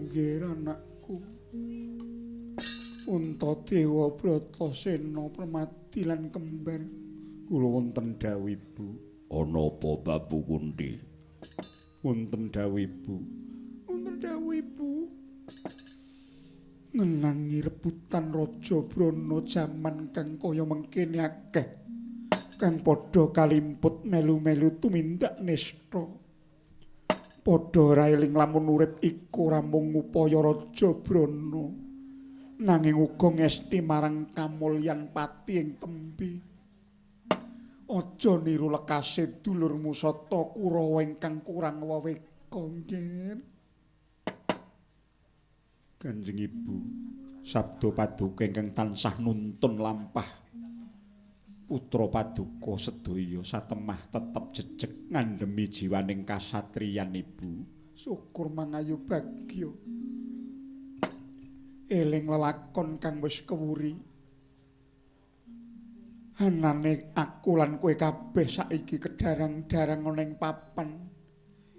nggih anakku. Untadewa Bratasena Permati lan kembar. Kula wonten dawuh Ibu. Ana apa Babu Kunti? Wonten dawuh Ibu. Wonten dawuh Ibu. Ngenangi rebutan Raja Brana jaman kang kaya mengkene akeh. Kang padha kalimput melu-melu tumindak nista. Padha ora eling lamun urip iku ora mung upaya Raja Brana, nanging uga ngesti marang kamulyan pati ing tembe. Aja niru lekase dulurmu Sata Kurawa ingkang kurang weweka nggih. Kanjeng Ibu, sabda paduka ingkang tansah nuntun lampah putra paduka sedaya satemah tetep jejeg ngandhemi jiwaning kasatriyan Ibu. Syukur mangayu bagya. Eling lelakon kang wis kewuri. Anane aku lan kowe kabeh saiki kedarang-darang ana ing papan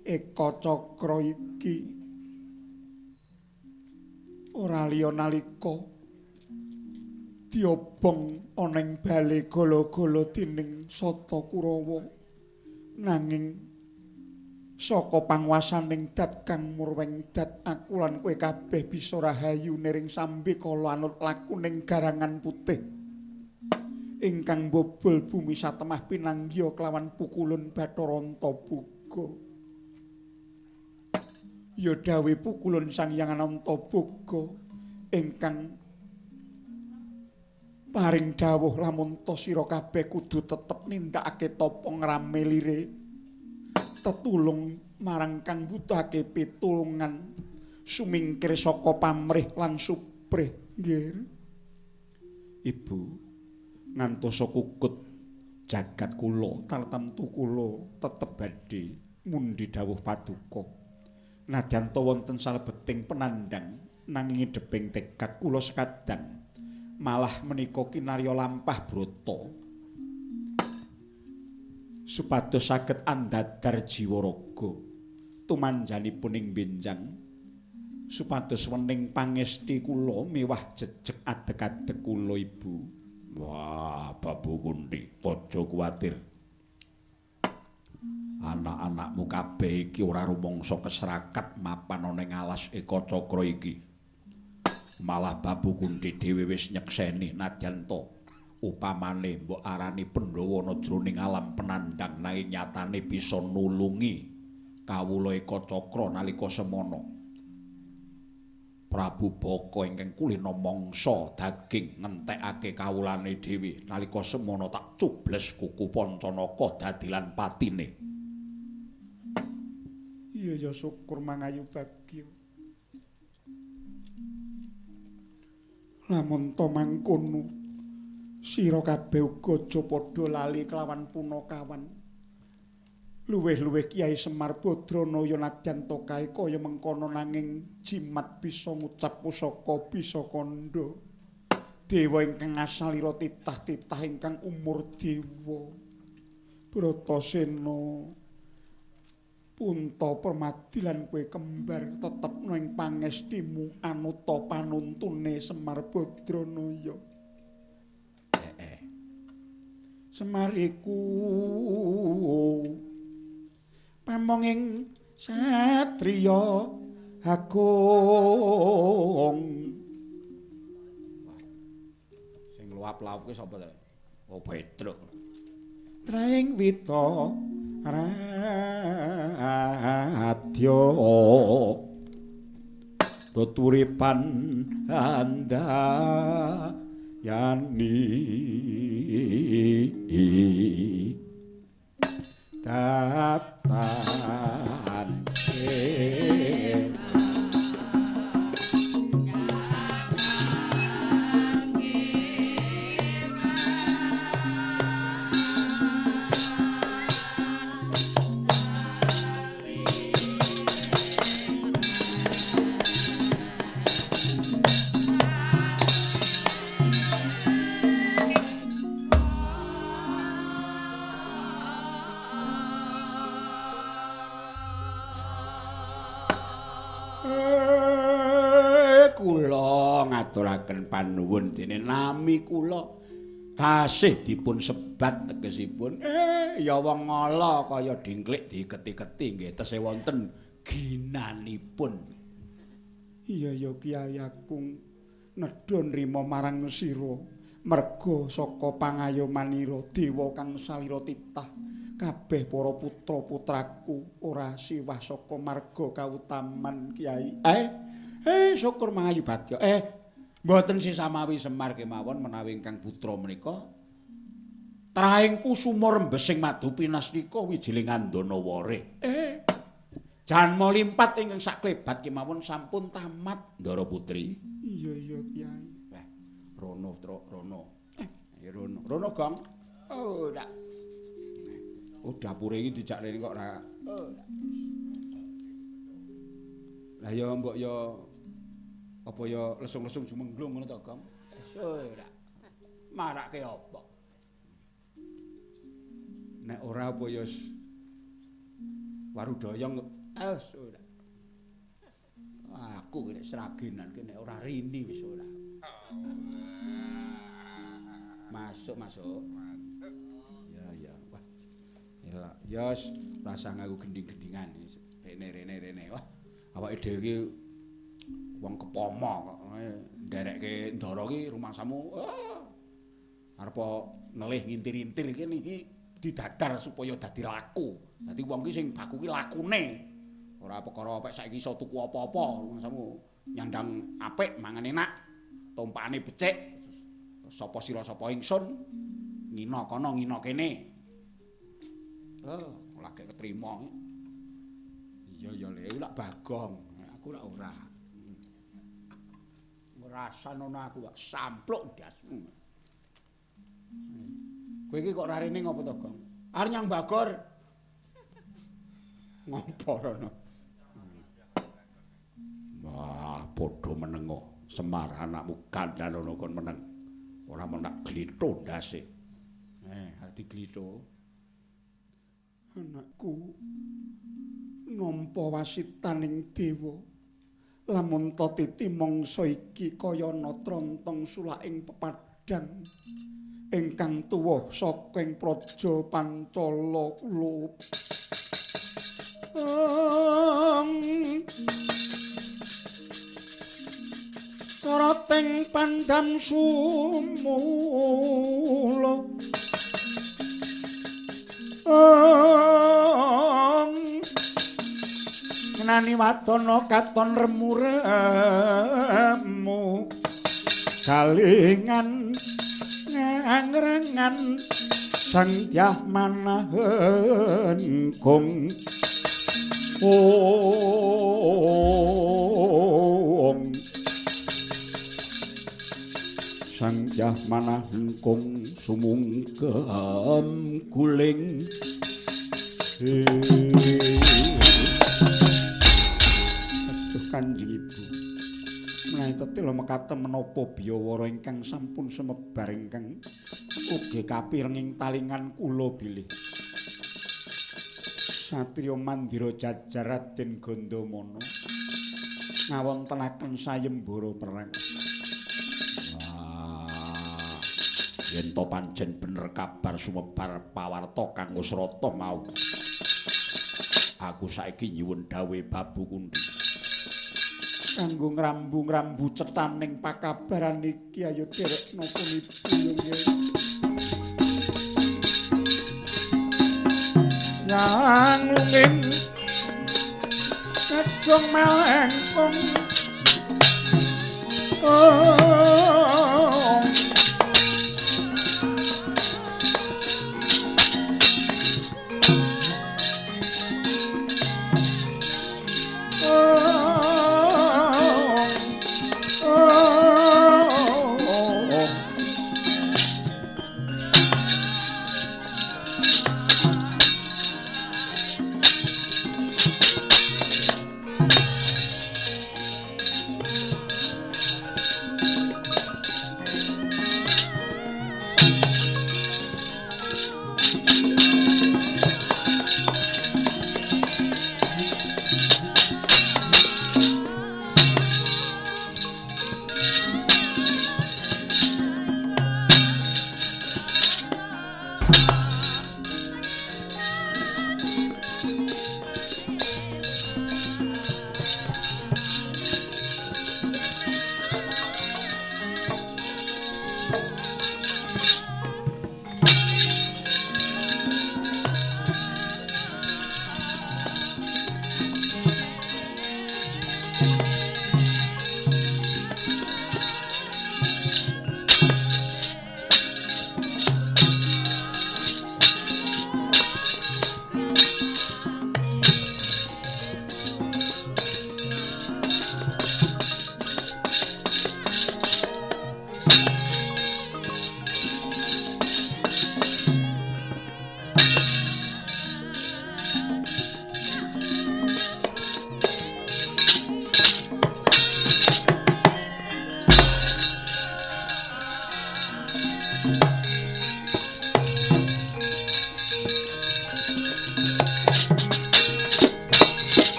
Eka Cakra iki. Ora liya nalika diobong ana ing bale gala-gala dening Sata Kurawa, nanging saka panguwasaning dat kang murweng dat aku lan kowe kabeh bisa rahayu niring sambe kala anut lakuning garangan putih ingkang bobol bumi satemah pinanggya kelawan pukulun Bathara Antaboga. Ya dawe pukulun Sang Hyang Anantaboga ingkang paring dawuh lamun to sira kabeh kudu tetep nindakake tapa ngramelire tetulung marang kang butuhake pitulungan sumingkir saka pamrih lan suprih nggih. Ibu ngantos kukut jagat kula tartamtu kula tetep badhe mundi dawuh paduka. Nadyan to wonten salebeting penandang nanging dheping tekad kula sekadang malah menika kinarya lampah brata supados saged andadar jiwa raga tumanjanipun ing benjang supados wening pangesti kula miwah jejeg adeg-adeg kula Ibu. Wah, Babu Kunti, aja kuwatir. Anak-anakmu kabeh iki ora rumangsa keserakat mapan ana ing alas Eka Cakra iki. Malah Babu Kunti dhewe wis nyekseni nadyan to upamane mbok arani Pandhawa ana jroning alam penandang nanging nyatane bisa nulungi kawula Eka Cakra nalika semana. Prabu Baka ingkang kulina mangsa daging ngentekake kawulane dhewe nalika semana tak cubles kuku Pancanaka dadi lan patine. Iya ya syukur mangayu bagya. Lamun to mangkono sira kabeh uga aja padha lali kelawan punakawan. Luwih-luwih Kyai Semar Badranaya nadyan to kae kaya mengkono nanging jimat bisa ngucap pusaka bisa kandha. Dewa ingkang asalira titah-titah ingkang umur dewa. Bratasena Punta Permati lan kowe kembar tetep ning pangestimu anuta panuntune Semar Badranaya. Semar iku pamonging satriya agung. Sing luap-luap ki sapa to? Oh Petruk. Traing wita radya Tuturipan anda yani tatan Kula ngaturaken panuwun dene nami kula tasih dipun sebat tegesipun ya wong ngala kaya dingklik diketi-keti nggih tesih wonten ginanipun. Iya ya Kyai Agung nedha nrima marang sira merga saka pangayomanira dewa kang salira titah kabeh para putra-putraku ora siwah saka marga kautaman Kyai. Syukur mangayu bagya. Mboten sesamawi Semar kemawon menawi ingkang putra menika trahing kusuma rembesing madu pinastika wijiling andana wore. Janma limpat ingkang saklebat kemawon sampun tamat Ndara Putri. Iya Kyai. Rono. Rono Gong. Oh, ndak. Dapure iki dijak rene kok ora. Lah ya mbok ya apa ya lesung-lesung jumenglung ngono to, Gong? Ora. Marake apa? Nek ora apa ya warudoyong ora. Aku nek sragenan ki nek ora rini wis ora. Masuk. Ya. Wah. Elak. Ya rasa ngaku gending-gendingan rene. Wah, awake dhewe iki wong kepomo kok nderekke Ndara ki rumangsamu arep ngelih ngintir-intir iki didadar supaya dadi laku. Dadi wong ki sing baku ki lakune. Ora perkara apik saiki iso tuku apa-apa rumangsamu nyandang apik mangan enak. Tumpakane becik. Sapa sira sapa ingsun ngina kono ngina kene. Lagi ketrima. Iya le lak Bagong. Aku lak ora. Ngrasanono aku kok sampluk ndasmu. Kowe iki kok rarene ngopo to, Gong? Arep nyang Bagor. Ngopo rono? Wah, padha menengo. Semar anakmu kandhanono kon meneng. Ora menak glitho ndase. Arti glitho. Anakku nampa wasitaning dewa. Lamun ta titi mangsa iki kaya natrontong sulaking pepadang ingkang tuwa saking praja Pancala kula. Sarating pandam sumula ngenani wadana katon remuremu kalingan ngangrengan sang dyah manahen kong sang dyah manahen kong sumungkem guling Kanjeng Ibu menawi tetela mekaten menapa biyawara ingkang sampun sumebar ingkang ugi kapirenging talingan kula bilih Satriya Mandira Jajar Raden Gandamana ngawontenaken sayembara perang. Yen to pancen bener kabar sumebar pawarta kang Usrata mau. Aku saiki nyuwun dawuh Babu Kundi. Kanggo ngrambu-ngrambu cethaning pakabaran iki ayo derek napa niku yang lunging kadung melengkung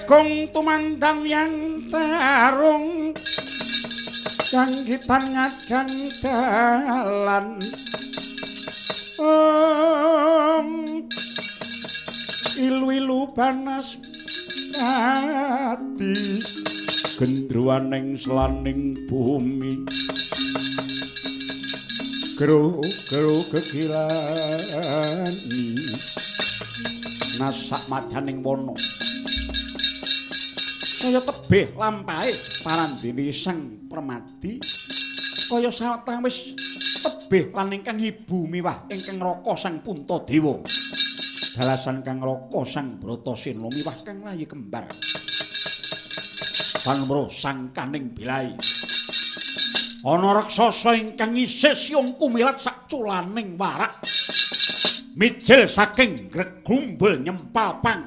Bagong tumandang yang tarung Janggitan ngadang dalan Ilu-ilu panas ati gendruwaning slaning bumi Gero-gero gegilani nasak madyaning wana kaya tebih lampahe parandene sang Permadi kaya sawetawis tebih lan ingkang ibu miwah ingkang Raka sang Puntadewa dalasan kang Raka sang Bratasena miwah kang rayi kembar Panmro sang kaning bilai ana raksasa ingkang isih siung kumilat sak culaning warak mijil saking gregumbul nyempapang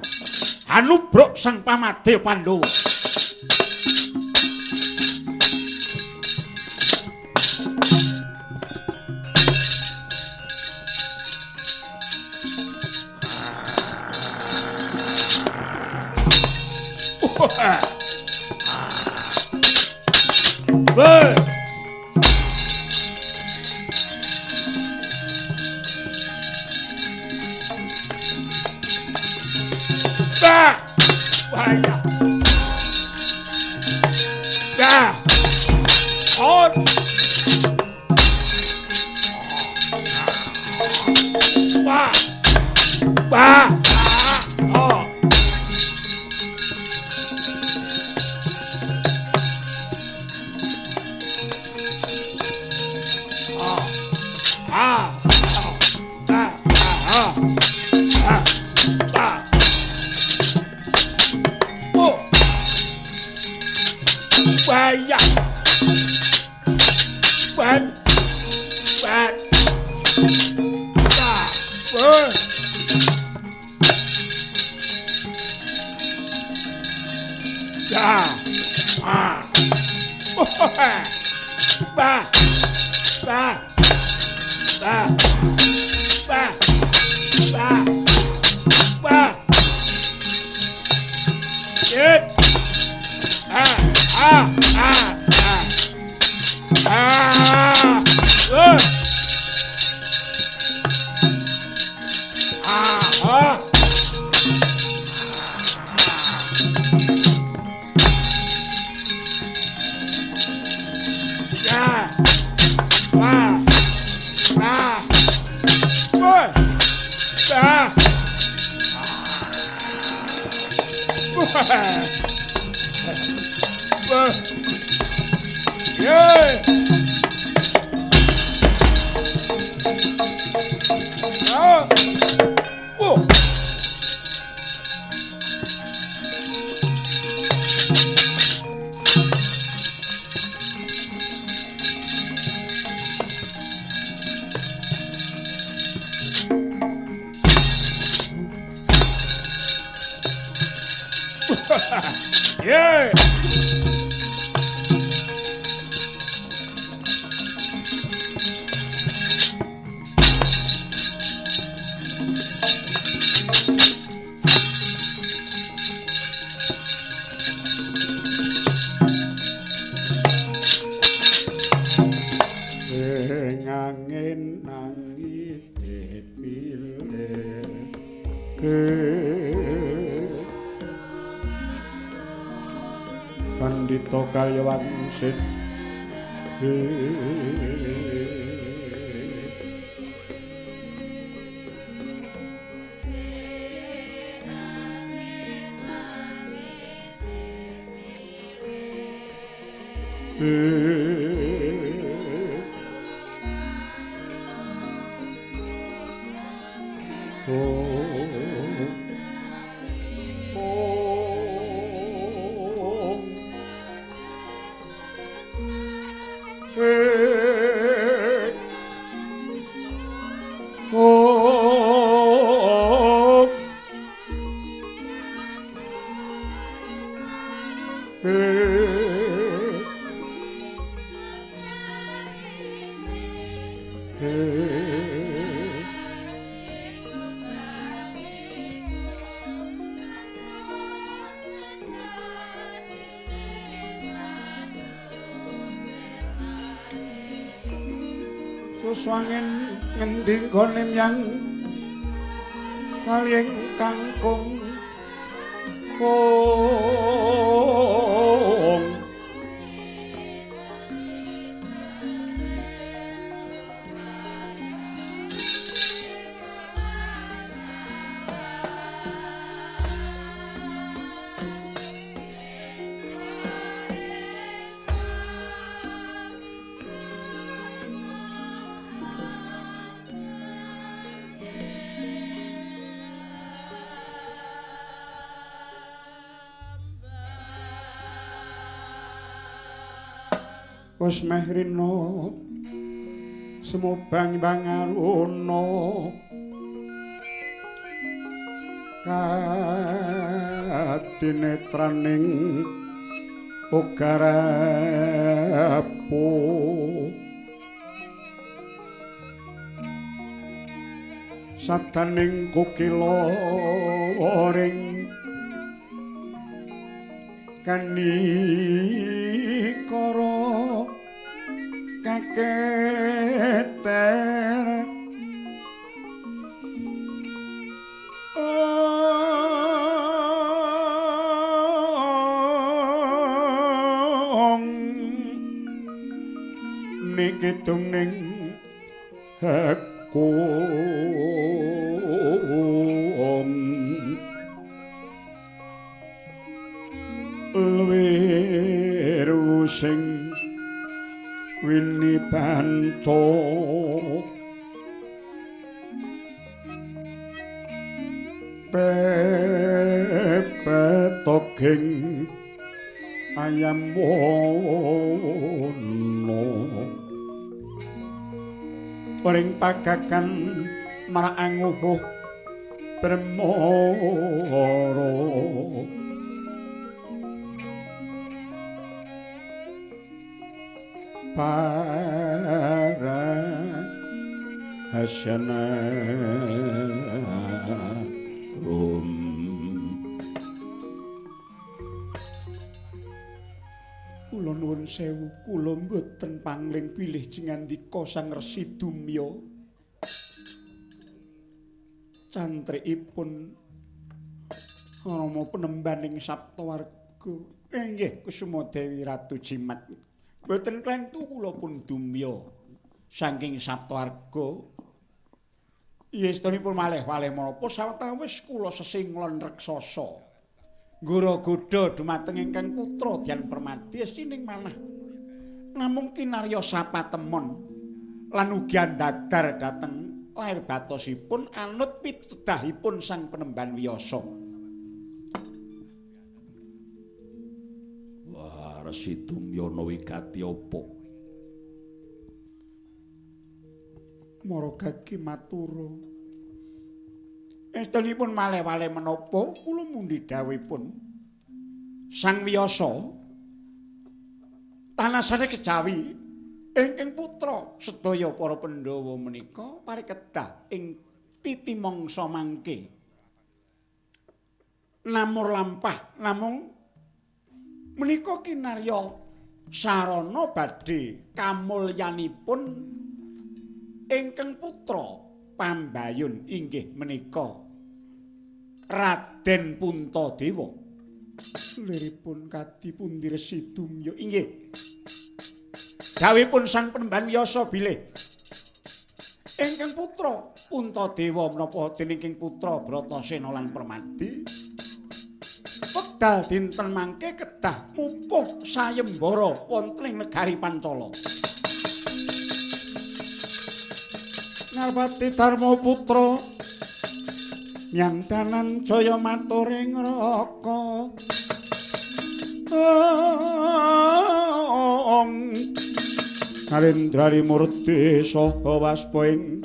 anubruk sang pamade Pandhawa Pandhita karya wangsit Suswangen ngendi gone nyang kalih kangkung wis meh rina semubang bangaruna katinetraning ugarapu sabdaning kukila ring kanikara kaketer niki tuning aku luwih sing wini banco pepetogeng ayam wono paring pagakan maranguh bremara para hasyana rum kula nuwun sewu kula mboten pangling pilih jengandika Sang Resi Dumya cantrikipun Rama Penembaning Saptawarga inggih Kusuma Dewi Ratu Jimat mboten klentu kula pun dumya saking Saptawarga yestunipun malih walih menapa sawetawis kula sesinglan reksasa nggara-godha dumateng ingkang putra Dyan Permadi sining manah namung kinarya sapatemon lan ugi andadar dhateng lair batosipun anut pitedahipun Sang Penemban Wiyasa. Resi Dumya wigati apa? Maragagi matura. Estunipun malih-malih menapa kula mundi dawuhipun Sang Wiyasa tanasane kejawi ingkang putra sedaya para Pandhawa menika parikedah ing titi mangsa mangke. Namur lampah namung menika kinarya sarana badhe kamulyanipun ingkang putra Pambayun inggih menika Raden Puntadewa. Liripun kadi pundi Resi Dumya inggih dawuhipun Sang Penemban Wiyasa bilih ingkang putra Puntadewa menapa dening putra Bratasena lan Permadi wekdal dinten mangke kedah mupuh sayembara wonten ing negari Pancala. Narbati Darma putra nyantanan jaya matur ing raka. Narendrari murti saha waspa ing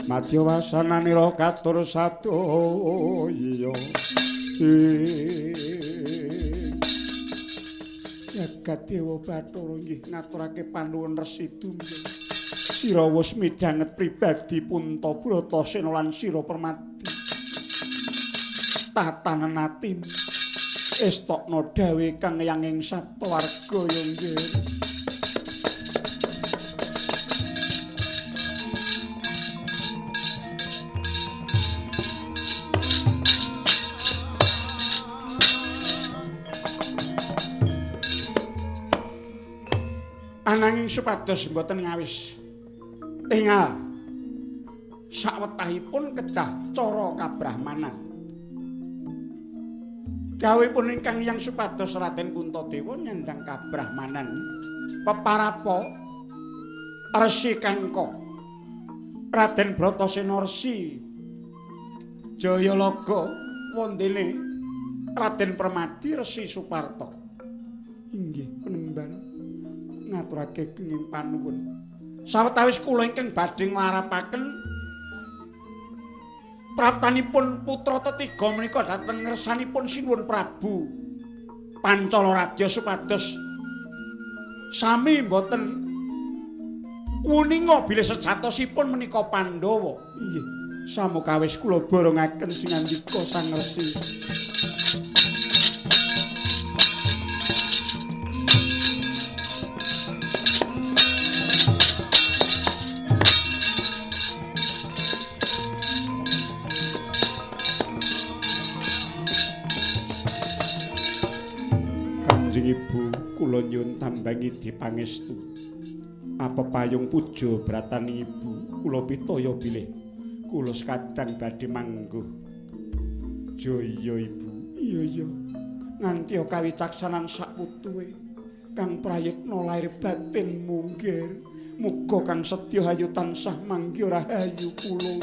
madya wasananira katur sadaya. Jagat Dewa Bathara nggih ngaturake panuwun Resi Dumya. Sira wis midhanget pribadi Punta Bratasena lan sira Permadi. Tatanen ati estokna dawuh kang yanging Saptawarga ya nggih. Ananging supados mboten ngawis tingal sawetahipun kedah cara kabrahmanan. Dawuhipun ingkang yang supados Raden Kuntadewa nyandhang kabrahmanan peparapa Resi Kangka Raden Bratasena Resi Jayalaga wondene Raden Permadi Resi Suparta. Inggih penemban ngaturake kenging panuwun. Sawetawis kula ingkang badhe nglarapaken praptanipun putra tetiga menika dhateng ngersanipun Sinuwun Prabu Pancalaradya supados sami mboten wuninga bilih sejatosipun menika Pandhawa. Inggih, samukawis kula borongaken sinandika Sang Resi. Ibu kula nyuwun tambangi dipangestu. Apa payung puja bratani ibu kula pitaya bilih kula sekadang badhe mangguh. Jaya ibu. Iya. Nganti kawicaksanan sak putuhe kang prayitna lair batin munggir. Muga kang sedya hayu tansah manggi rahayu kula.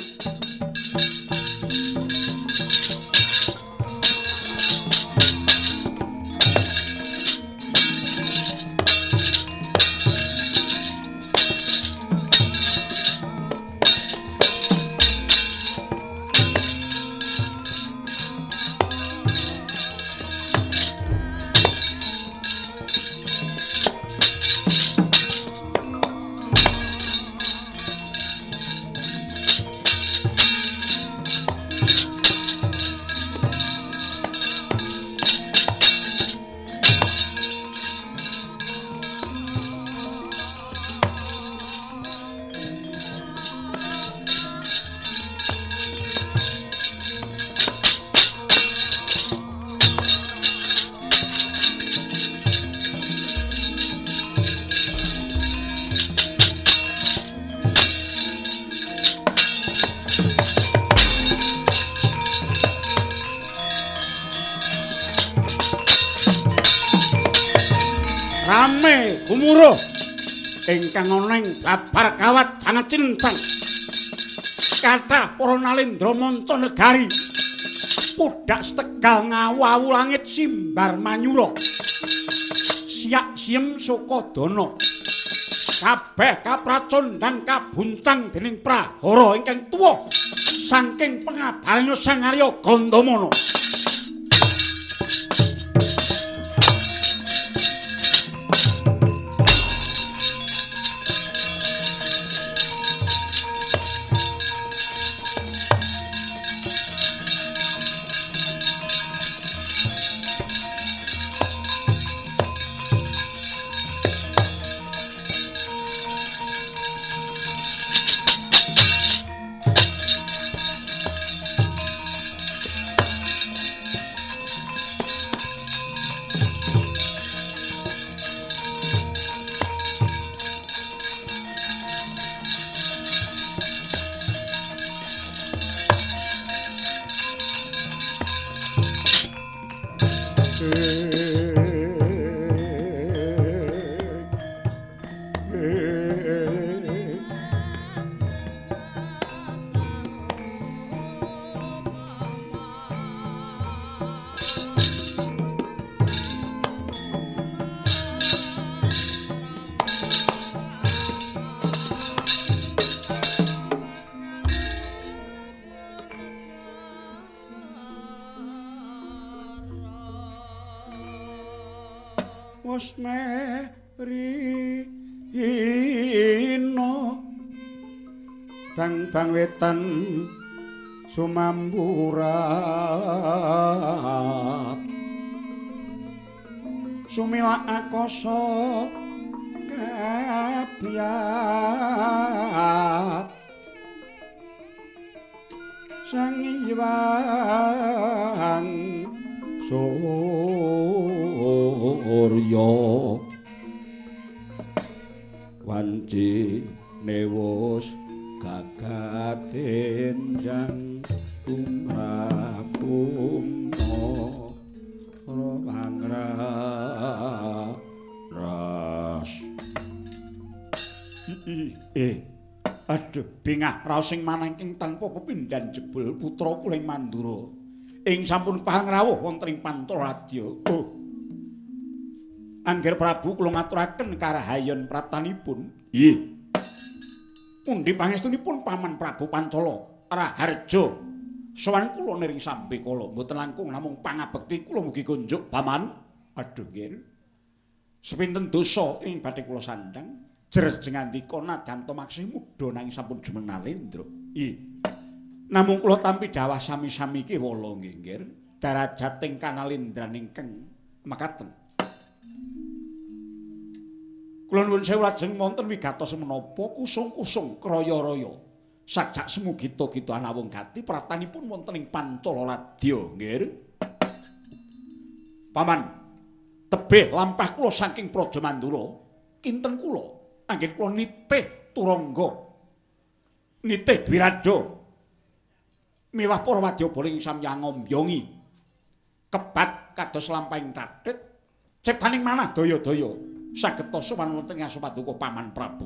Rame gumuruh ingkang oneng kabar gawat sanget cinten kathah para nalendra manca negari pudak setegal ngawu langit simbar manyura siak siem Sukodana kabeh kapracon dan kabuncang dening prahara ingkang tuwa saking pengabarana Sang Arya Gandamana. Rino bang wetan sumamburat sumilak akasa kabiat sang iwang Surya suci newus gagadenjang umrakumno ras. Aduh, bengah raos sing manangking tanpa pepindhan jebul putra kuling Mandura. Ing sampun pangrawuh wonten ing Pantaradya. Oh. Angger Prabu kula ngaturaken karahayon praptanipun. Nggih. Pundi pangestunipun Paman Prabu Pancala Raharja sowan kula nering sampe kala mboten langkung namung pangabekti kula mugi kunjuk Paman. Aduh nggih. Sepinten dosa ing badhe kula sandhang jerejeng andika nadanto maksih mudha nanging sampun jumeneng Narendra. Namung kula tampi dawah sami-sami kewala nggih nggih. Darajating Kanalendran ingkang mekaten. Kula nuwun sewu lajeng wonten wigatos menapa kusung-kusung kraya-raya sajak semu gita-gita anawung gati pratanipun wonten ing Pancala Radya nggih. Paman, tebih lampah kula saking Praja Mandura, kinten kula anggen kula nitih turangga, nitih dwirada miwah para wadyabala ing samyang ngombongi kebat kados lampahing tathit ciptaning manah daya-daya saged sowan wonten ing Paduka Paman Prabu.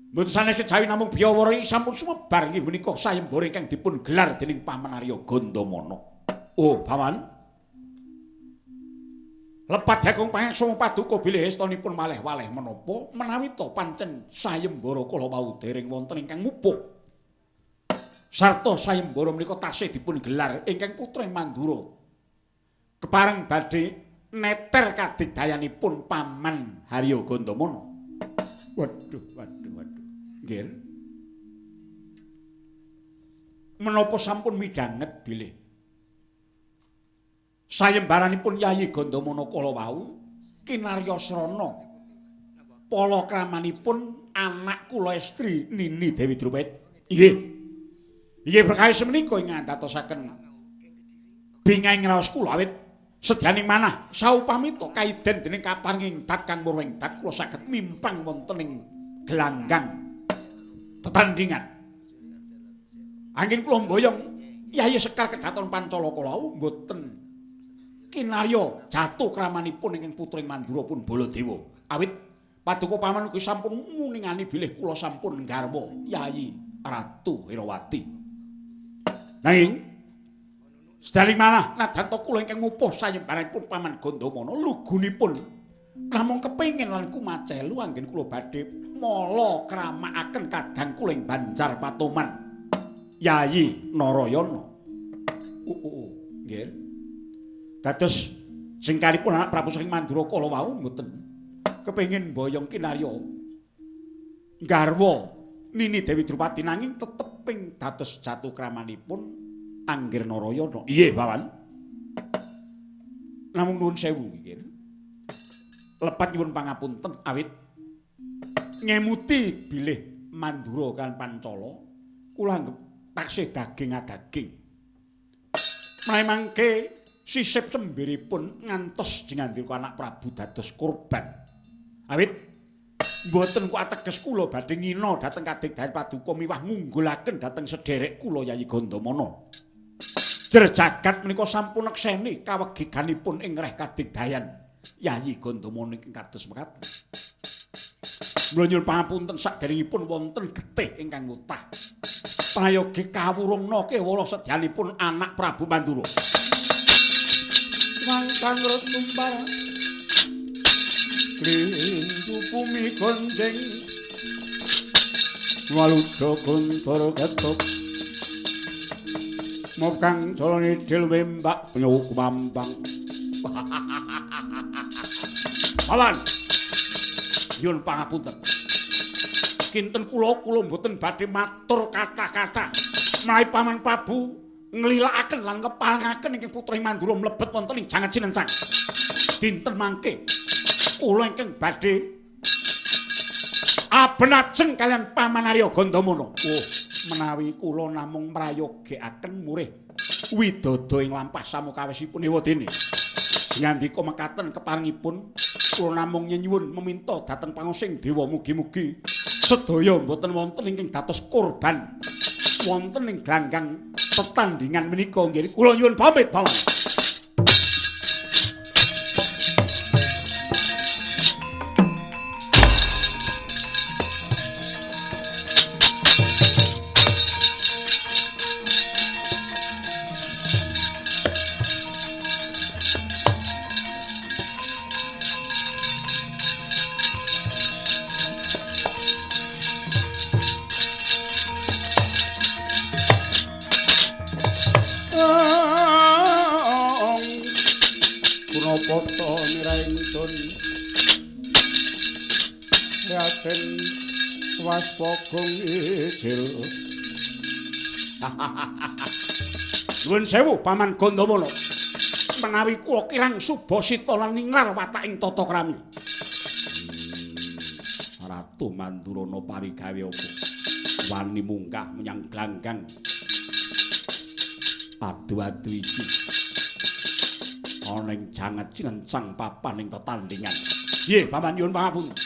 Mboten sanes kejawi namung biyawara sampun sumebar inggih menika sayembara ingkang dipun gelar dening Paman Arya Gandamana. Oh, Paman. Lepat jakung pangaksama Paduka bilih estanipun malih-walih menapa menawi to pancen sayembara kala wau dereng wonten ingkang mupuk. Sarta sayembara menika tasih dipun gelar ingkang putra Mandura. Kepareng badhe neter kadigdayanipun Paman Arya Gandamana. Waduh. Nggih. Menapa sampun midhanget bilih sayembaranipun Yayi Gandamana kala wau kinarya srana palakramanipun anak kula estri Nini Dewi Drupad. Nggih. Inggih berkahi semenika ing ngandhatosaken bingahing raos kula awit sedyaning manah saupamita kaiden dening kaparinging dat kang murweng dat kula saged mimpang wonten ing gelanggang tetandhingan. Anggen kula mboyong Yayi Sekar Kedaton Pancala kala mboten kinarya jatuh kramanipun ingkang putra Mandura pun Baladewa. Awit Paduka Paman ugi sampun muningani bilih kula sampun garwa Yayi Ratu Herawati. Nanging sedalik manah nadanto kula ingkang ngupuh sayembaranipun Paman Gandamana lugunipun namung kepengin lan kumacelu anggen kula badhe mala kramakaken kadang kula ing Banjar Patoman Yayi Narayana. Nggih. Dados singkaripun anak Prabu saking Mandura kala wau mboten kepengin boyong kinarya garwa Nini Dewi Drupadi nanging tetep ping dados jatuh kramanipun Anggir Narayana. Nggih, Paman. Namung nuwun sewu nggih. Lepat nyuwun pangapunten awit ngemuti bilih Mandura kan Pancala kula anggep taksih daging-daging. Menawi mangke sisip sembiripun ngantos jingandirka anak Prabu dados kurban. Awit mboten kok ateges kula badhe ngina dhateng kadigdayan Paduka miwah ngunggulaken dhateng sederek kula Yayi Gandamana. Jer jagat menika sampun nekseni kawegiganipun ing reh kadigdayan Yayi Gandamana ing kados mekaten. Mula nyuwun pangapunten saderengipun wonten getih ingkang utah. Prayogi kawurungna kewala sedyanipun anak Prabu Mandura. Mangkang retumbar klindu bumi gonjeng waluda guntur ketuk mokang colone dil wembak nyuk mambang. Paman nyuwun pangapunten kinten kula mboten badhe matur kathah-kathah menawi Paman Prabu nglilakaken lan keparengaken ingkang putra Mandura mlebet wonten ing jangat Cinencang. Dinten mangke kula ingkang badhe abenajeng kalian Paman Arya Gandamana. Oh, menawi kula namung mrayogekaken murih widada ing lampah samukawesipun ewadene Ngandika mekaten keparengipun kula namung nyuwun meminta dhateng pangosing dewa mugi-mugi sedaya mboten wonten ingkang dados korban wonten ing glanggang tetandhingan menika nggih kula nyuwun pamit Bawan. Punapata niraingsun Raden Waspagong ijil. Nuwun sewu Paman Gandamana. Menawi kula kirang Subasita lan ningrar wataking tata krami. Ratu Mandurana parigawe apa? Wani munggah menyang glanggang adu-adu iki. Ana ing jangat cinencang papan ing tetandhingan. Nggih, Paman nyuwun pangapunten.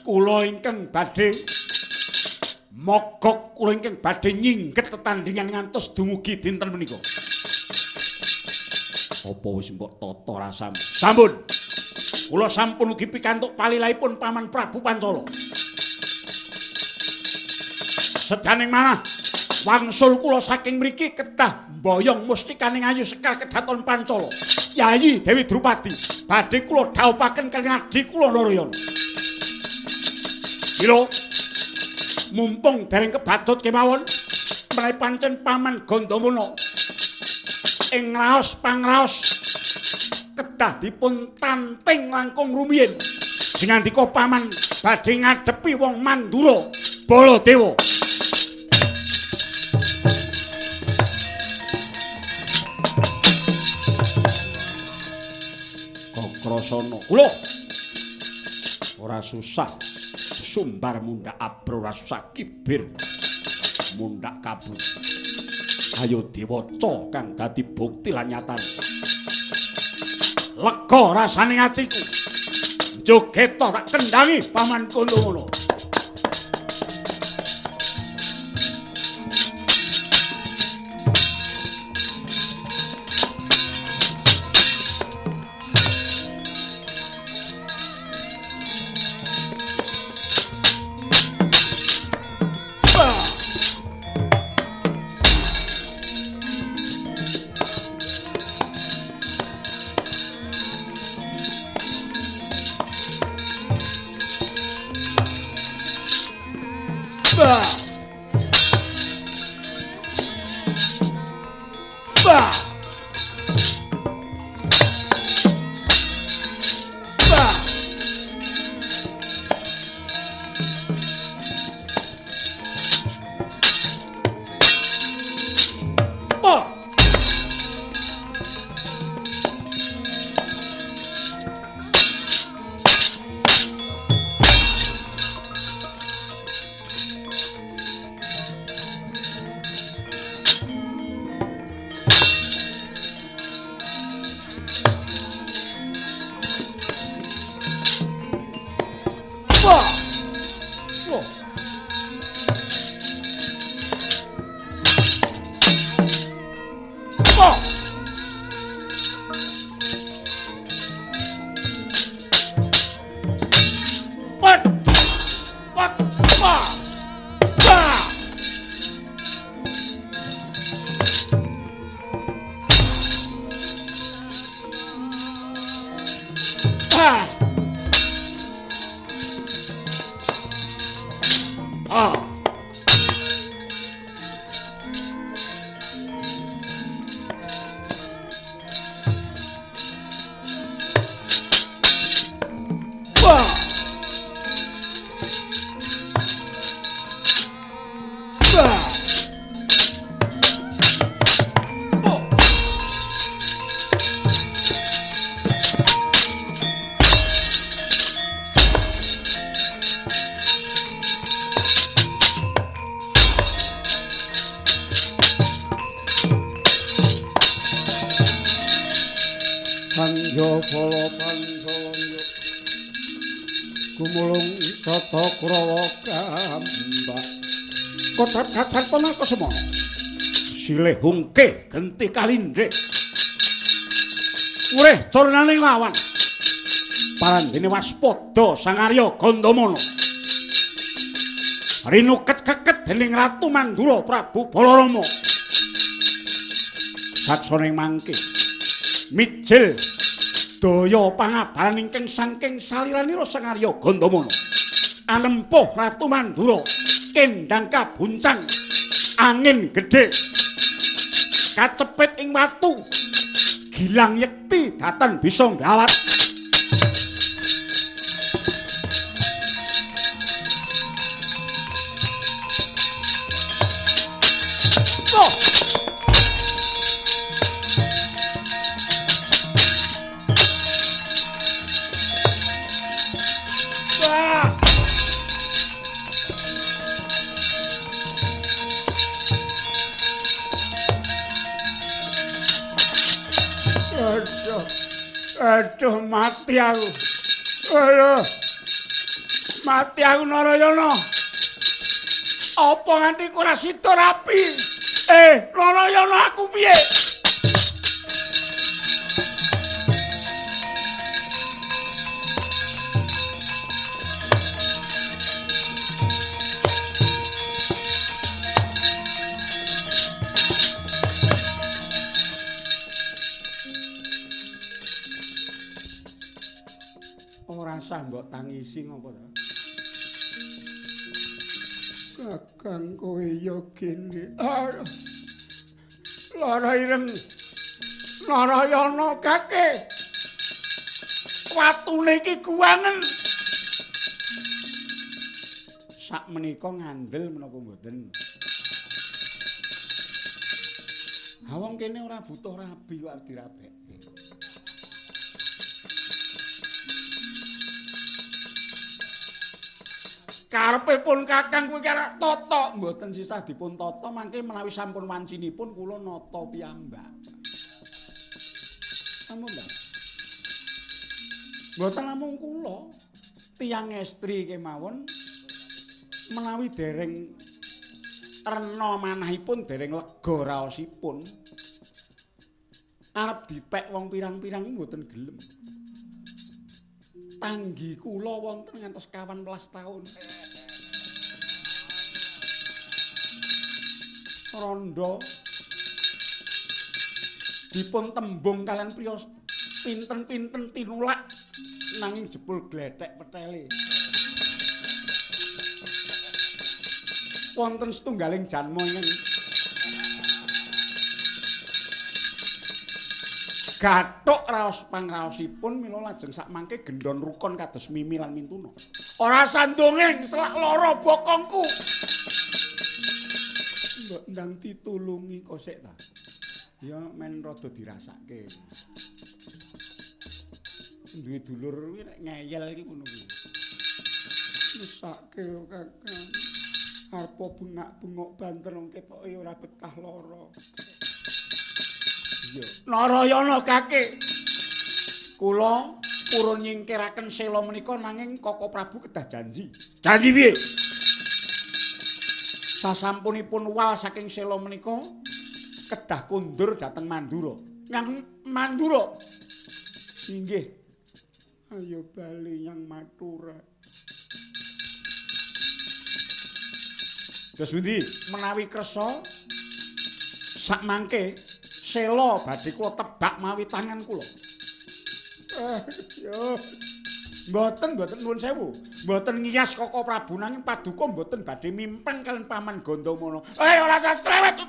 Kula ingkang badhe mogok, kula ingkang badhe nyingget tetandhingan ngantos dumugi dinten menika. Apa wis mbok tata rasam? Sampun. Kula sampun ugi pikantuk palilahipun Paman Prabu Pancala. Sedaning manah wangsul kula saking mriki kedah mboyong mustikaning Ayu Sekar Kedaton Pancala. Yayi Dewi Drupadi badhe kula dhawuhaken kaliyan adhi kula Narayana. Mila mumpung dereng kebacut kemawon menawi pancen Paman Gandamana ing raos pangraos kedah dipun tanting langkung rumiyin singandika Paman badhe ngadepi wong Mandura Baladewa. Kokrasana kula ora susah sumbar mundak abro ora susah kibir mundak kabur. Ayo diwaca kang dadi bukti lan nyatane. Lega rasane atiku. Joget tak kendhangi Paman Gandamana. ya bala panjalanya gumulung tata krawa gambak kotat kacan panaka semono silih hungke genti kalindhe urih cornaning lawan parandene waspada Sang Arya Gandamana rinuket keket dening Ratu Mandura Prabu Balarama saksoning mangke mijil daya pangabaran ingkang saking saliranira Sang Arya Gandamana anempuh Ratu Mandura kendang kabuncang angin gedhe kacepit ing watu gilang yekti datan bisa nggawat Aduh mati aku. Aduh. Mati aku Narayana. Apa nganti ora sida rapi? Narayana aku piye? Sah mbok tangisi ngopo to? Kakang kowe ya kene. Lara ireng. Narayana kake. Watune iki guangen. Sak menika ngandel menapa mboten? Ha wong kene ora butuh rabi kok dirabekke. Karepipun Kakang kuwi kara tata mboten sisah dipun tata mangke menawi sampun wancinipun kula nata piyambak. Sampun ta? Mboten namung kula, tiyang estri kemawon menawi dereng rena manahipun dereng lega raosipun arep dipek wong pirang-pirang mboten gelem. Tanggi kula wonten ngantos 18 taun. Rondo dipun tembung kalian priya pinten-pinten tinulak nanging jebul glethek petele. Wonten setunggaling janma ingkang gathuk raos pangraosipun mila lajeng sakmangke gendhon rukun kados Mimi lan Mintuna. Ora sandunging selak lara bokongku. Mbok ndang ditulungi kok sik ta. Ya men rada dirasake. Duwe dulur kuwi nek ngeyel iki ngono kuwi. Mesake lho Kakang. Arep bengak-bengok banter wong ketoke ora betah lara. Narayana kake. Kula purun nyingkiraken sela menika nanging Koko Prabu kedah janji. Janji piye? Sasampunipun wal saking sela menika kedah kundur dhateng Mandura. Nyang Mandura. Inggih. Ayo bali nyang Matura. Dos pundi menawi kersa sakmangke sela badhe kula tebak mawi tangan kula. Yo. Mboten nuwun sewu. Mboten ngiyas Koko Prabu nanging paduka mboten badhe mimpeng kalian Paman Gandamana. Ora cerewet.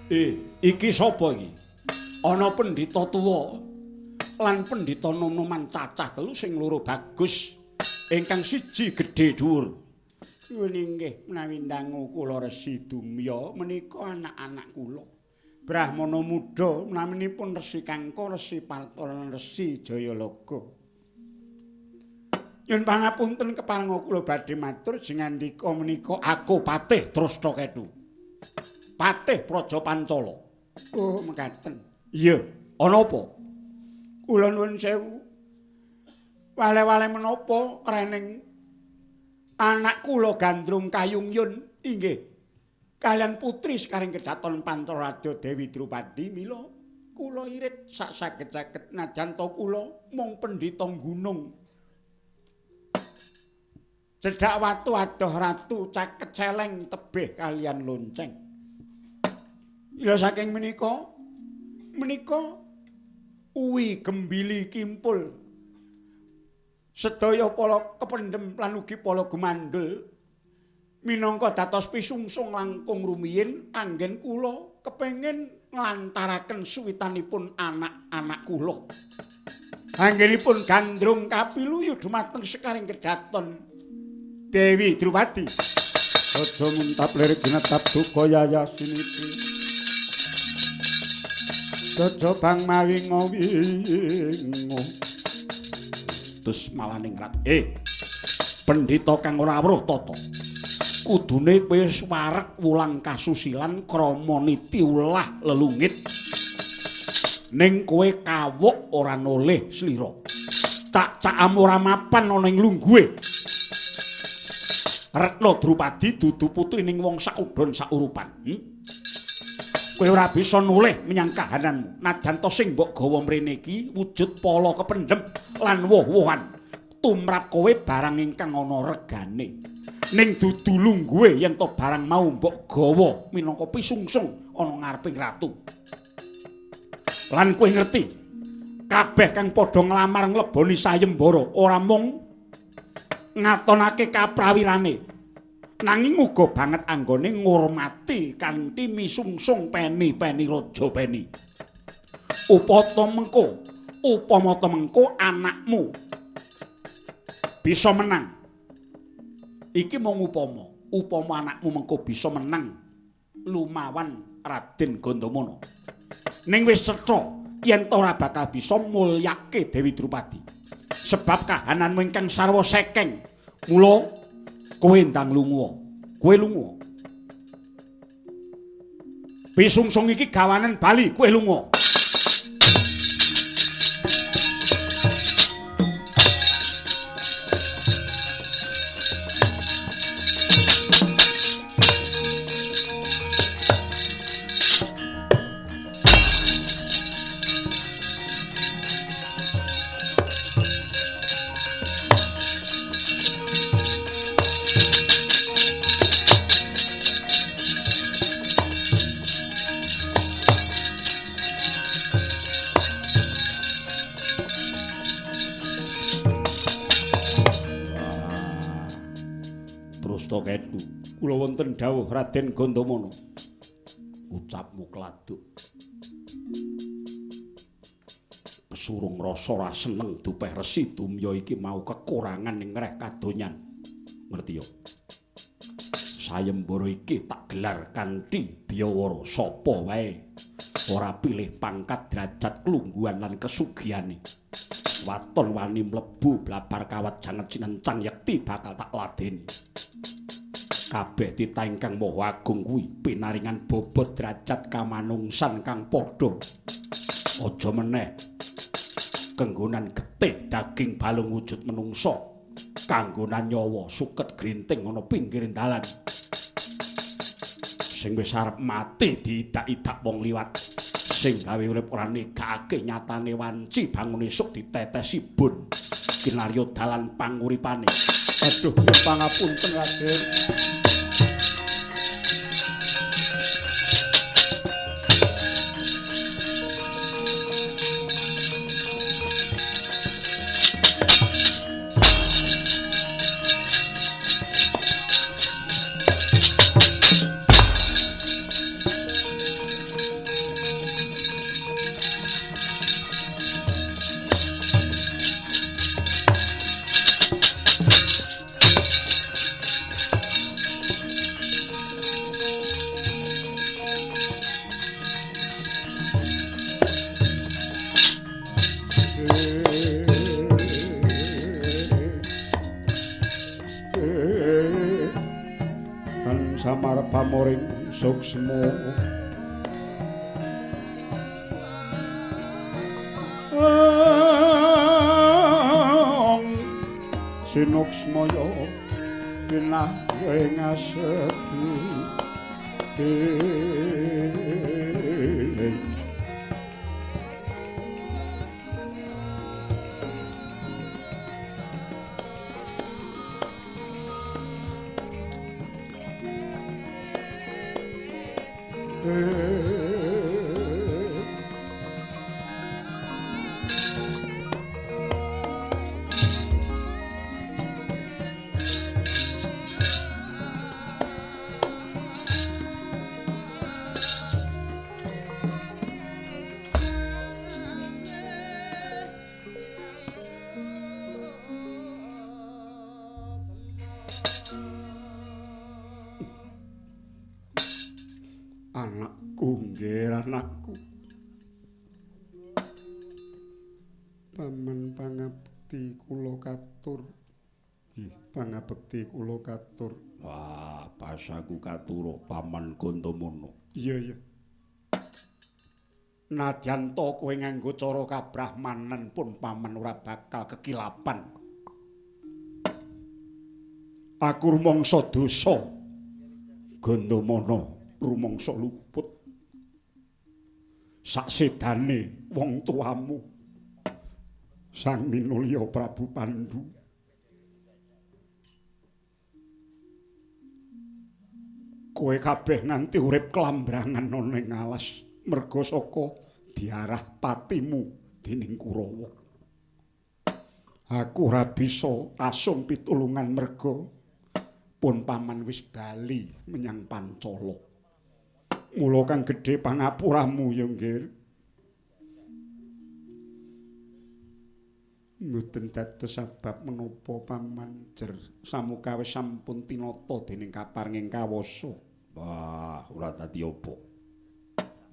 Iki sapa iki? Ana pendhita tuwa lan pendhita nom-noman cacah telu sing loro bagus, ingkang siji gedhe dhuwur. Nggih menawi ndangu kula Resi Dumya menika anak-anak kula. Brahmana muda naminipun Resi Kangka, Resi Parta lan Resi Jayalaga. Yen pangapunten keparenga kula badhe matur jengandika menika aku Patih Drashtaketu. Patih Praja Pancala. Oh, mekaten. Iya, ana apa? Kula nuwun sewu. Wale-wale menapa rening anak kula Gandrung Kayungyun inggih kalian putri sekaring kedaton Pancaradya Dewi Drupadi mila kula irit sak saged-saged najan to kula mung pendhita gunung. Cedhak watu adoh ratu caket celeng tebih kalian lonceng. Ila saking menika uwi gembili kimpul sedaya pala kependhem lan ugi pala gumandhul minangka dados pisungsung langkung rumiyin anggen kula kepengin nglantaraken suwitanipun anak-anak kula. Anggenipun Gandrung kapiluyu dumateng sekaring kedaton Dewi Drupadi. Aja muntap lirik ginetap duka yayasinipun. Aja bang mawingo-wingo. Terus malah ningrat. Pendhita kang ora weruh tata. Kudune kowe wareg wulang kasusilan krama niti ulah lelungit. Ning kowe kawuk ora nolih slira. Cak-cakam ora mapan ana ing lungguhe. Retna Drupadi dudu putrining wong sakudon saurupan. Kowe ora bisa nolih menyang kahananmu. Nadyan to sing mbok gawa mrene iki wujud pala kependhem lan woh-wohan. Tumrap kowe barang ingkang ana regane. Ning dudu lungguhe yen to barang mau mbok gawa minangka pisungsung ana ngareping ratu. Lan kowe ngerti, kabeh kang padha nglamar ngleboni sayembara ora mung ngatonake kaprawirane, nanging uga banget anggone ngurmati kanthi misungsung peni-peni raja peni. Upama mengko anakmu bisa menang. Iki mung upama anakmu mengko bisa menang lumawan Raden Gandamana. Ning wis cetha yen ora bakal bisa mulyake Dewi Drupadi. Sebab kahananmu ingkang sarwa sekeng. Mula kowe ndang lunga. Kowe lunga. Pisungsung iki gawanen bali, kowe lunga. Drashtaketu, kula wonten dawuh Raden Gandamana. Ucapmu kladuk. Kesurung rasa ora seneng dupeh Resi Dumya iki mau kekurangan ning reh kadonyan. Ngerti yo? Sayembara iki tak gelar kanthi biyawara sapa wae. Ora pilih pangkat, derajat, kelungguhan lan kesugihane. Waton wani mlebu blabar kawat janget cinencang yekti bakal tak ladeni. Kabeh titah ingkang maha agung kuwi pinaringan bobot derajat kamanungsan kang padha. Aja meneh kenggonan getih daging balung wujud menungsa, kanggonan nyawa suket grinting ana pinggir dalan. Sing wis arep mati diidak-idak wong liwat. Sing gawe urip ora negakake nyatane wanci bangun esuk ditetesi bun. Kinarya dalan panguripane. Aduh, pangapunten Raden. damar pamoring suksma sinuksmaya pinah ing asepi anakku nggih anakku paman pangabekti kula katur nggih pangabekti kula katur wah pasaku katura paman Gandamana iya nadyan to kowe nganggo cara kabrahmanan pun paman ora bakal kekilapan aku rumangsa dosa Gandamana rumangsa luput saksedane wong tuamu Sang Minulya Prabu Pandhu kowe kabeh nganti urip klambrangan ana ing alas merga saka diarah patimu dening Kurawa aku ora bisa asung pitulungan merga pun paman wis bali menyang Pancala mula kang gedhe pangapuramu ya nggih mboten dados sebab menapa paman jer samukawis sampun tinata dening kaparinging kawasa wah ora dadi apa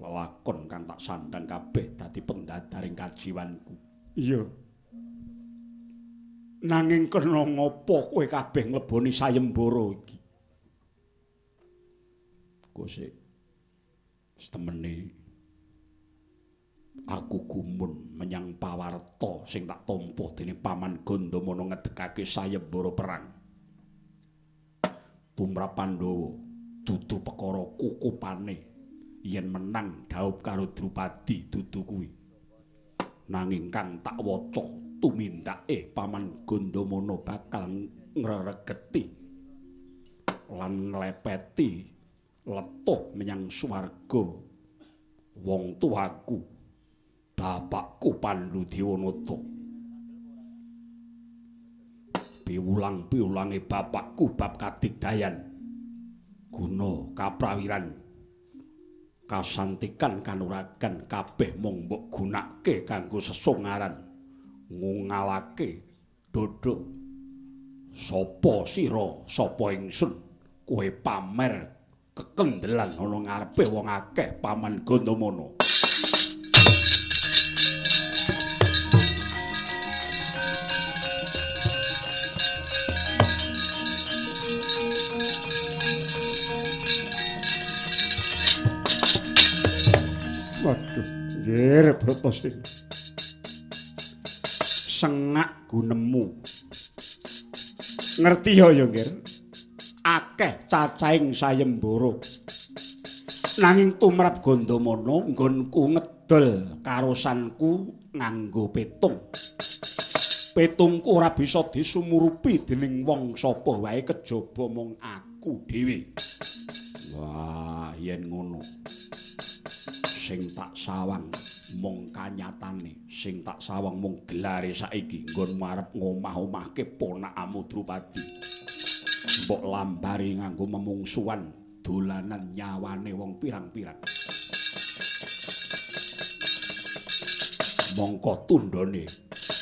lelakon kang tak sandhang kabeh dadi pendadaring kajiwanku iya nanging kena ngopo kowe kabeh ngleboni sayembara iki kosek setemene aku gumun menyang pawarta sing tak tampa dening paman Gandamana ngedekake sayembara perang tumrap Pandhawa dudu perkara kukupane yen menang dhaup karo Drupadi dudu kuwi nanging kang tak waca tumindake paman Gandamana bakal ngregeti lan nglepeti letuh menyang swarga wong tuaku bapakku Pandhu Dewanata piwulang-piwulange bapakku bab kadigdayan guna kaprawiran kasantikan kanuragan kabeh mung mbok gunakake kanggo sesungaran ngungalake dodho sapa sira sapa ingsun kowe pamer kekendelan ana ngarepe wong akeh paman Gandamana waduh nggih Bratasena sengak gunemu ngerti ya nggih akeh cacahing sayembara nanging tumrap Gandamana nggonku ngedol karosanku nganggo petungku ora bisa disumurupi dening wong sapa wae kejaba mung aku dhewe wah yen ngono sing tak sawang mung kanyatane sing tak sawang mung gelare saiki nggonmu arep ngomah-omahke ponakmu Drupadi mbok lambari nganggo memungsuhan dolanan nyawane wong pirang-pirang mongko tundhone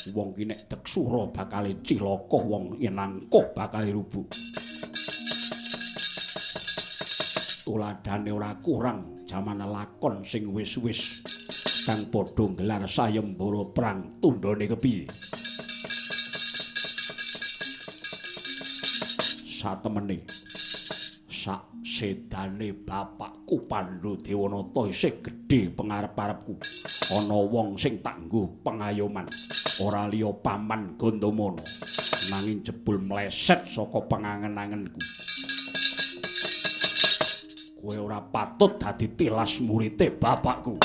wong ki nek deksura bakal cilaka wong inangka bakal rubuh tuladhane ora kurang jaman lakon sing wis-wis kang padha nggelar sayembara perang tundhone kepiye satemene Sedane bapakku Pandhu Dewanata isih gedhe pengarep-arepku. Ana wong sing tak nggo pengayoman. Ora liya Paman Gandamana. Nanging jebul mleset saka pengangen-angenku. Kowe ora patut dadi tilas murite bapakku.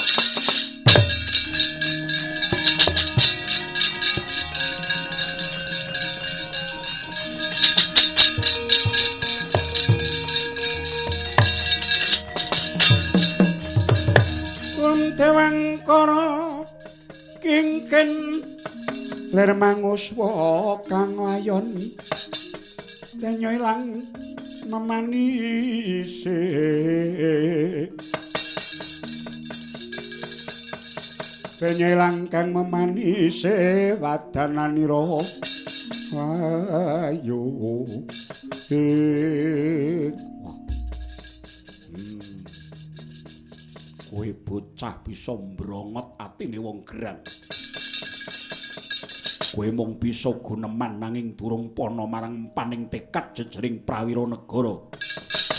Dewangkara kingken ler manguswa kang layon danyo ilang memanise danyo ilang kang memanise wadananira ayo kowe bocah bisa mbrongot atine wong gerang. Kowe mung bisa guneman nanging durung pana marang paning tekad jejering prawira negara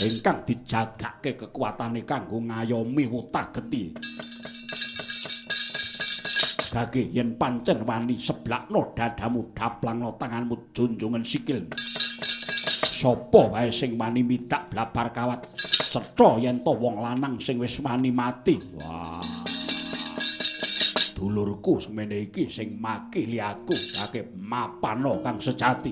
ingkang dijagake kekuatane kanggo ngayomi wutah-geti. Gage yen pancen wani seblakno dadamu, daplangno tanganmu, junjungan sikil. Sapa wae sing wani midak blabar kawat, cetha yen to wong lanang sing wis wani mati. Wah. Dulurku semene iki sing makili aku kake mapano kang sejati.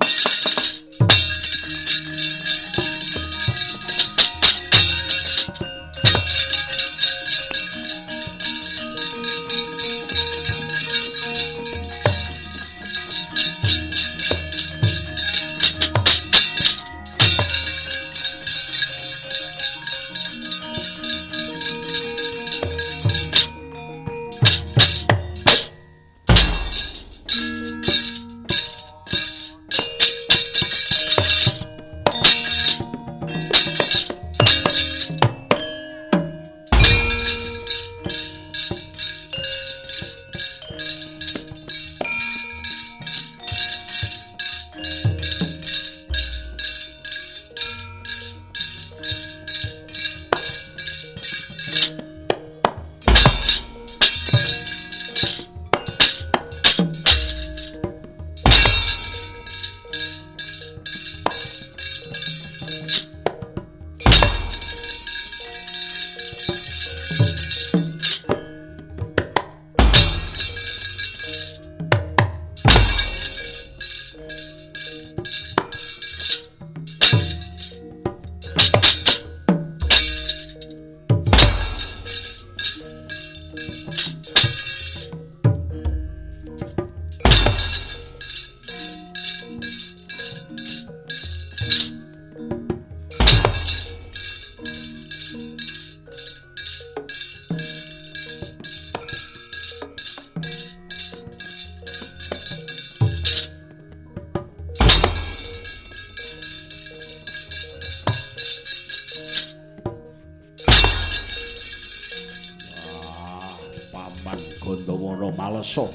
Gandamana malesa.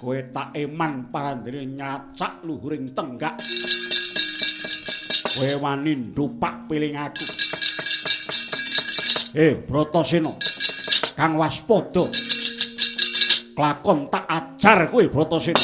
Kowe tak eman parandene nyacak luhuring tenggak. Kowe wani ndupak piling aku. Bratasena, kang waspada. Klakon tak ajar kowe Bratasena.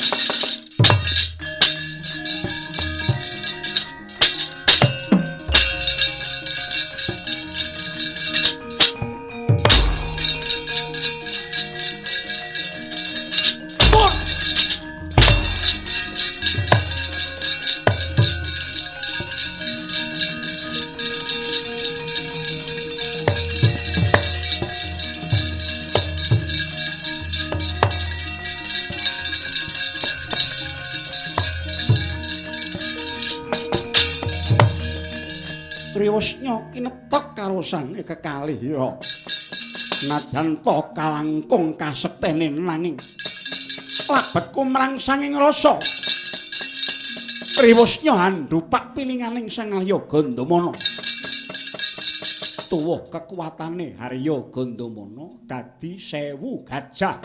Sriwusnya kinetok karo sang kekalihira. Nadyan to kalangkung kasektene nanging labetku mrangsanging rasa. Sriwusnya handhupak pilinganing Sang Arya Gandamana. Tuwuh kekuatane Arya Gandamana dadi 1000 gajah.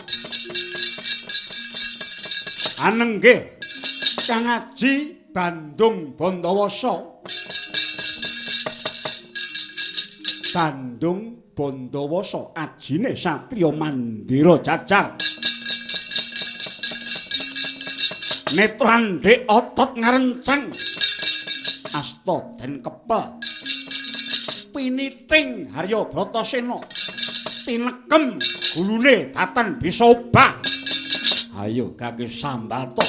Anenggih Kang Aji Bandung Bandawasa. Bandung Bandawasa ajine satriya Mandira Jajar. Netran Dek otot ngarencang asta den kepel piniting Harya Bratasena tinekem gulune datan bisa obah. Ayo kangge sambato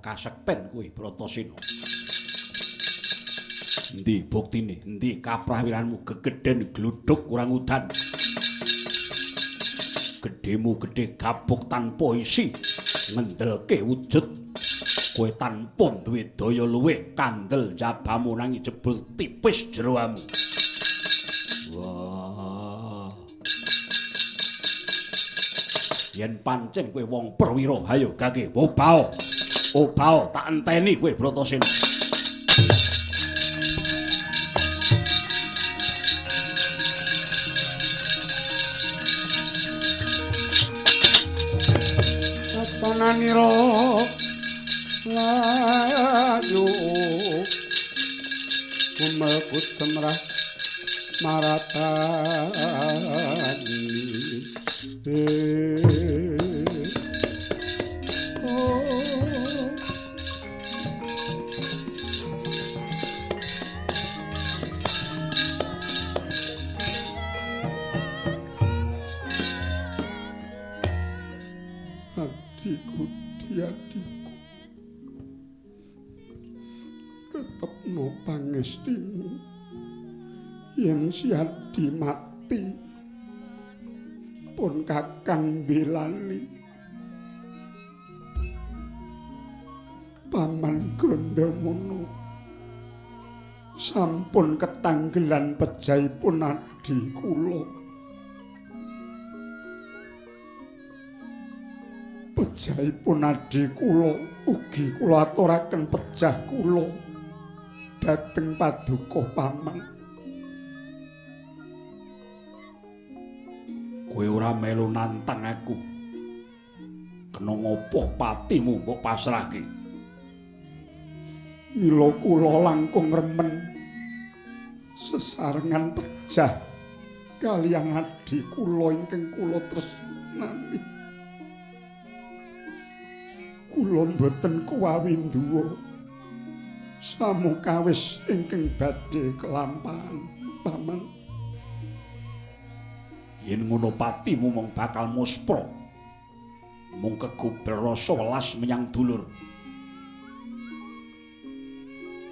kasekten kuwi Bratasena. Endi buktine? Endi kaprawiranmu gegeden gluduk kurang udan? Gedemu gedhe gapuk tanpa isi, ngendelke wujud. Kowe tanpa duwe daya luwih kandel jabamu nanging jebul tipis jeroamu. Wah. Yen pancen kowe wong perwira, ayo gage obao. Obao tak enteni kowe Bratasena. Satananira layu kumekut temrah maratani. Adikku, tetepno pangestimu yen si Adi mati pun kakang belani Paman Gandamana sampun ketanggelan pejahipun Adi kula. Pejahipun Adi kula ugi kula aturaken pejah kula dhateng paduka Paman. Kowe ora melu nantang aku. Kena ngopo patimu mbok pasrahke? Mila kula langkung remen sesarengan pejah kaliyan Adi kula ingkang kula tresnani. Kula mboten kuwawindhuwa samukawis ingkang badhe kelampahan Paman. Yen ngono patimu mung bakal muspra mung kegubel rasa welas menyang dulur.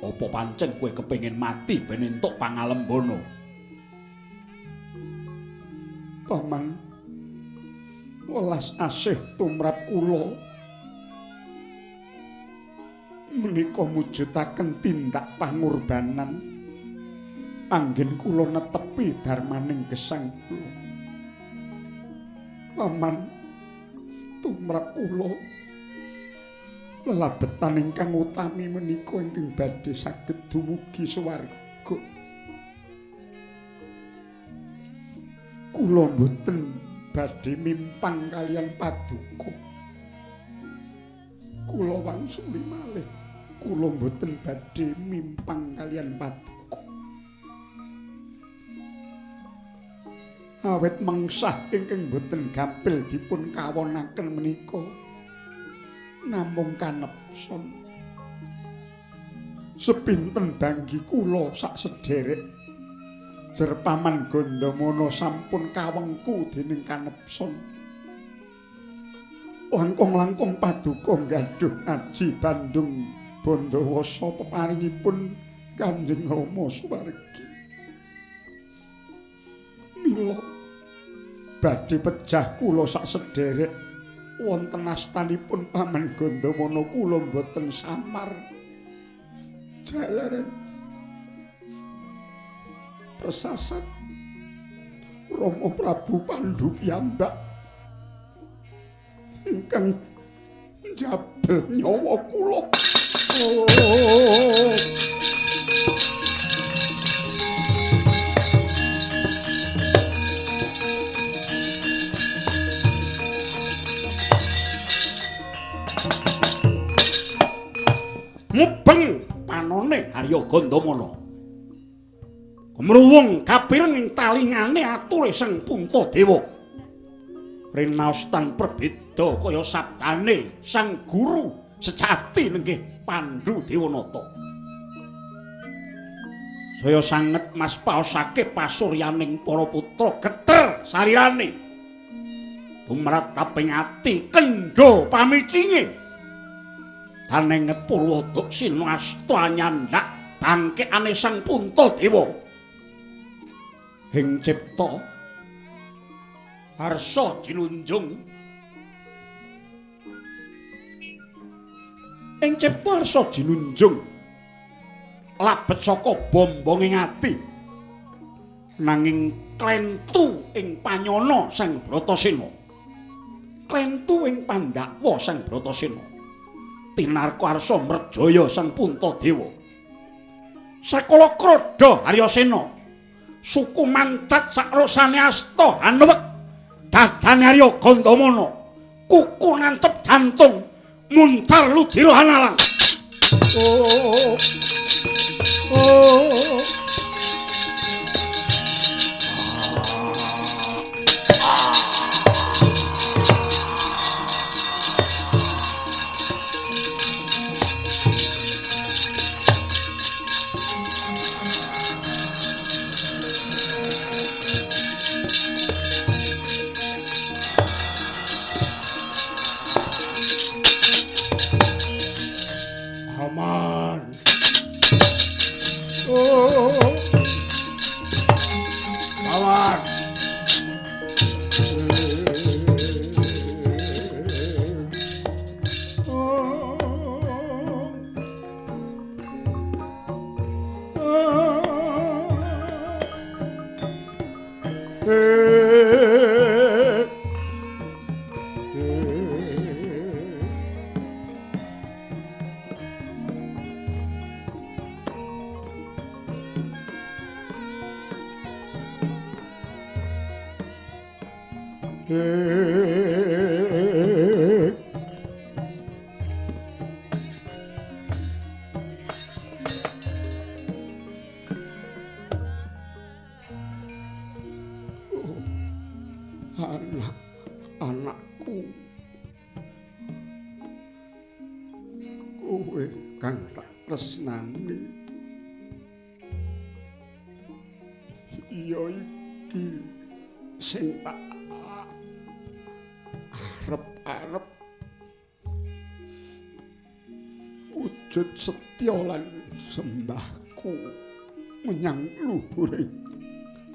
Apa pancen kowe kepengin mati ben entuk pangalembana? Paman, welas asih tumrap kula menika mujudaken tindak pangorbanan anggen kula netepi darmaning gesang kula. Paman, tumrap kula lelabetan ingkang utami menika ingkang badhe saged dumugi swarga. Kula mboten badhe mimpang kaliyan paduka. Kula wangsuli malih kula mboten badhe mimpang kaliyan paduka. Awet mengsah ingkang mboten gampil dipun kawonaken menika namung kanepson. Sepinten banggi kula sak sederek jer Paman Gandamana sampun kawengku dening kanepson. langkung-langkung paduka nggadhuh aji Bandung Bandawasa peparingipun Kanjeng Rama Suwargi. Mila badhe pejah kula sak sedherek wonten astanipun Paman Gandamana kula boten samar. Jalaran persasat Rama Prabu Pandhu piyambak ingkang njabel nyawa kula. Mubeng panone Harya Gandamana. Kemruwung kapireng ing talingane ature Sang Puntadewa. Rinaos tan perbeda kaya sabdane Sang Guru sejati nenggih Pandhu Dewanata. Saya sanget mas paosake pasuryaning para putra geter sarirane. Tumrataping ati kendha pamicinge. Danenget Purwadok Sinasta nyandak bangkekane Sang Puntadewa. Ing cipta harsa jinunjung. Ing cipta harsa jinunjung. Labet saka bombonging ati. Nanging klentu ing panyana Sang Bratasena. Klentu ing pandakwa Sang Bratasena. Tinarka arsa mrejaya Sang Puntadewa. Sakala krodha Haryasena. Suku mancat sakrosane asta anuwek dadane Harya Gandamana. Kuku nancep jantung muncar ludira hanalang. Aman. Aman. Anak-anakku, kowe kang tak tresnani, ya iki sing tak arep-arep wujud setya lan sembahku menyang luhuring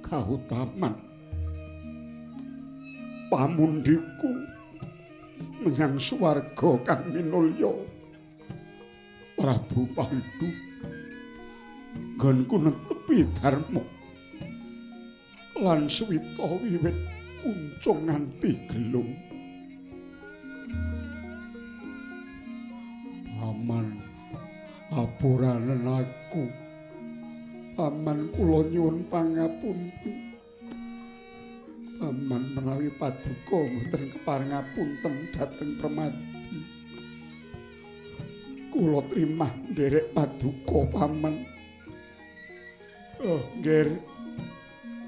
kautaman pamundiku menyang swarga kang minulya. Prabu Pandhu nggonku netepi dharma lan suwita wiwit kuncung nganti gelung. Paman apuranen aku, paman kula nyuwun pangapunten. Paman menawi paduka mboten kepareng ngapunten dhateng Permadi. Kula trimah nderek paduka paman. Nggih,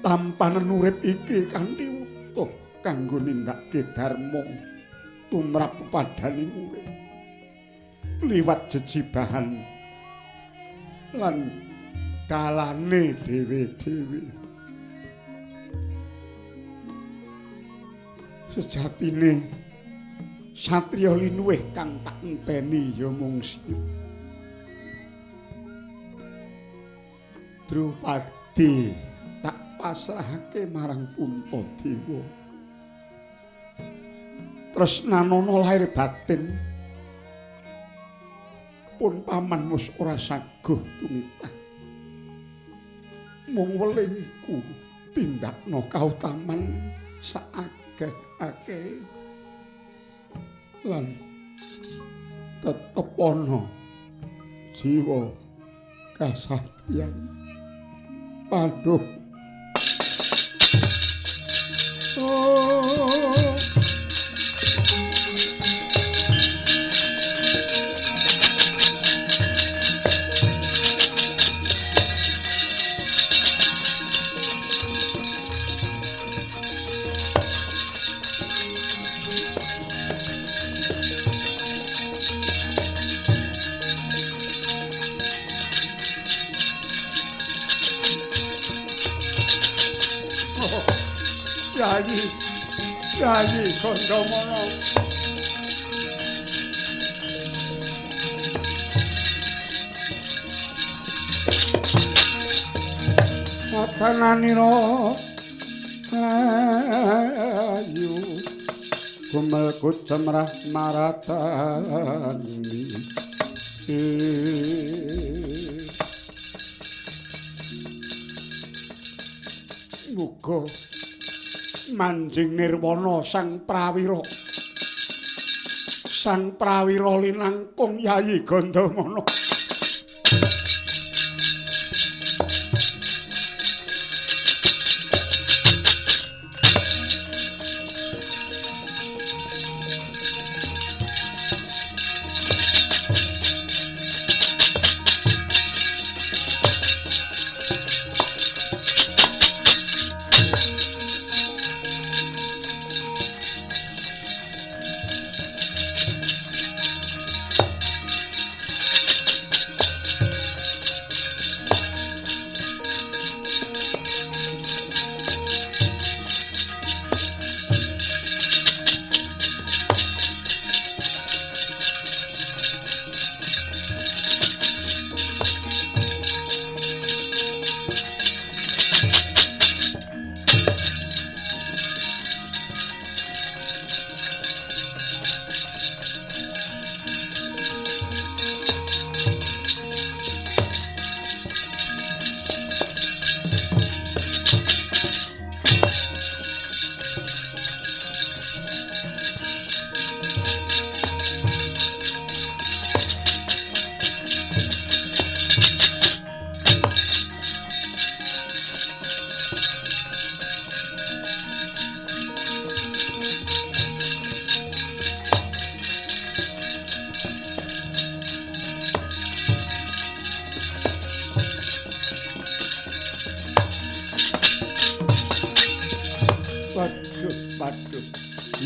tampanen urip iki kanthi utuh kanggo nindakake dharma tumrap pepadaning urip. Liwat jejibahan lan dalane dhewe-dhewe. Sejatine satriya linuwih kang tak enteni ya mung sira. Drupadi tak pasrahake marang Puntadewa. Tresnanana lahir batin pun paman mus ora saguh tumitah. Mung welingku tindakna kautaman saakeh-akeh lan tetep ana jiwa kasatriyan. Aduh. Oh. Yayi Gandamana. Matananira ayu gumelku cemrah maratani. Muga manjing nirwana sang prawira linangkung Yayi Gandamana.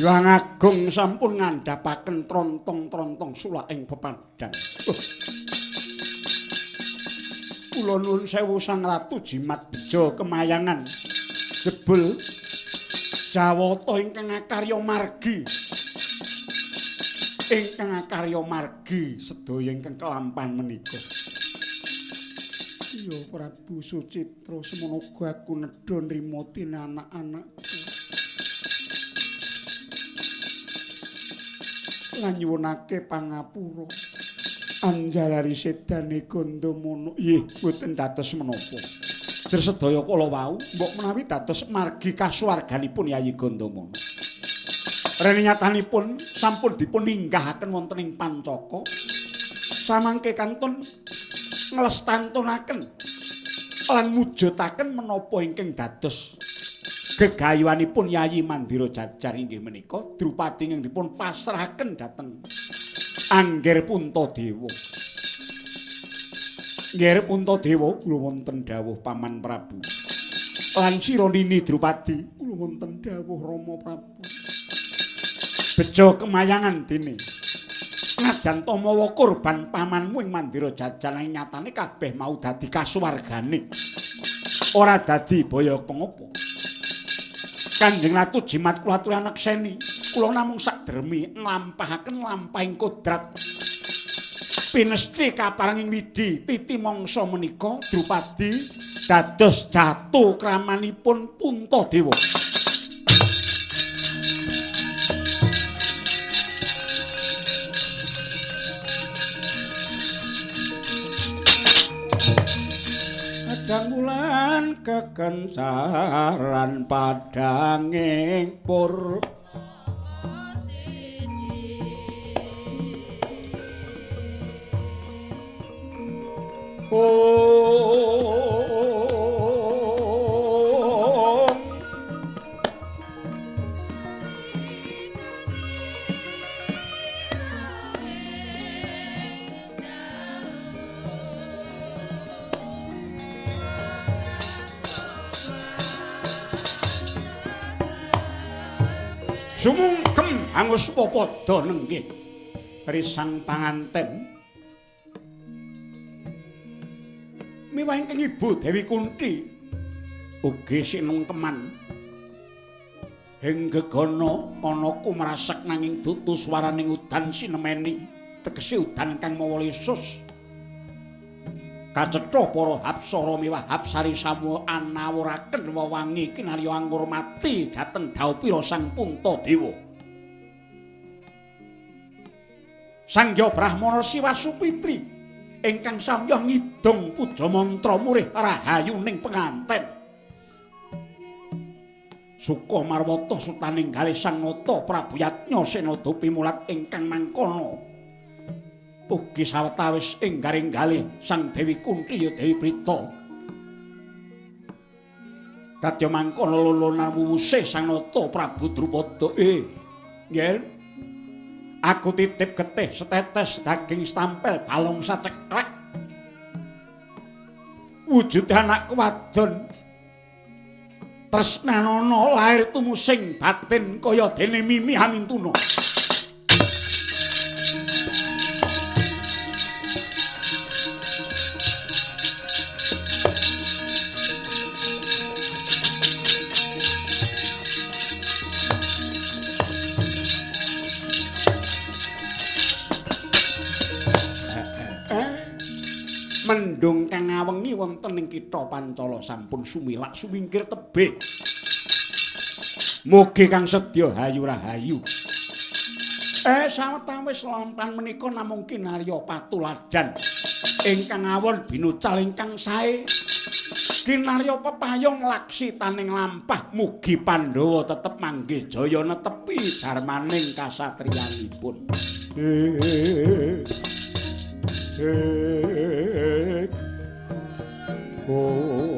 Hyang Agung sampun ngandhapaken trontong-trontong sulaking pepadang. Kula nuwun sewu Sang Ratu Jimat Beja Kemayangan. Jebul Jawata ingkang akarya margi. Ingkang akarya margi sedaya ingkang kelampahan menika. Ya Prabu Sucitra semono uga aku nedha nrimo tine anak-anakku. Lan nyuwunake pangapura anjalari sedane Gandamana. Nggih, boten dados menapa. Jer sedaya kala wau mbok menawi dados margi kasuwarganipun Yayi Gandamana. Rene nyatanipun sampun dipun ninggahaken wonten ing Pancaka. Samangke kantun nglestantunaken lan mujudaken menapa ingkang dados gegayuhanipun Yayi Mandira Jajar inggih menika Drupadi ingkang dipun pasrahaken dhateng Angger Puntadewa. Angger Puntadewa kula wonten dawuh Paman Prabu. Lan sira nini Drupadi kula wonten dawuh Rama Prabu. Beja Kemayangan dene. Najan ta mawa kurban pamanmu ing Mandira Jajar ing nyatane kabeh mau dadi kasuwargane. Ora dadi baya pengapa. Kanjeng Ratu Jimat kula aturi anak seni kula namung sakdermi nglampahaken lampahing kodrat pinesti kaparenging widi titi mangsa menika Drupadi dados jatuh kramanipun Puntadewa. Dangulan kekencaran padanging pur sumungkem angus padha nenggih risang panganten miwah ingkang Ibu Dewi Kunthi ugi sinungkeman ing gegana ana kumrasak nanging dudu swaraning udan sinemeni tegese udan kang mawa lesus kacetha para hapsara miwah hapsari samu anawuraken wewangi kinarya anggur mati dhateng Dhaupira Sang Puntadewa. Sangya Brahmana Siwa Supitri ingkang samya ngidung puja mantra murih rahayuning penganten. Suka marwata sutaning kalih Sang Nata Prabu Yatnya Senada pimulat ingkang mangkono. Ugi sawetawis ing garing-galih Sang Dewi Kunthi ya Dewi Prita. Kadya mangkono lolonan wuwuse Sang Nata Prabu Drupada. Nggih. Aku titip getih setetes daging stampel balung saceklek. Wujud anak wadon. Tresnanana lair tumusing batin kaya dene Mimi Hamintuna. Mendung kang ngawengi wonten ing kitha Pancala sampun sumilak sumingkir tebih. Mugi kang sedya hayu rahayu. Sawetawis lampan menika namung kinarya patuladan ingkang awon binucal ingkang sae. Kinarya pepayung laksitaning lampah mugi Pandhawa tetep manggih jaya netepi darmaning kasatriyanipun. Oh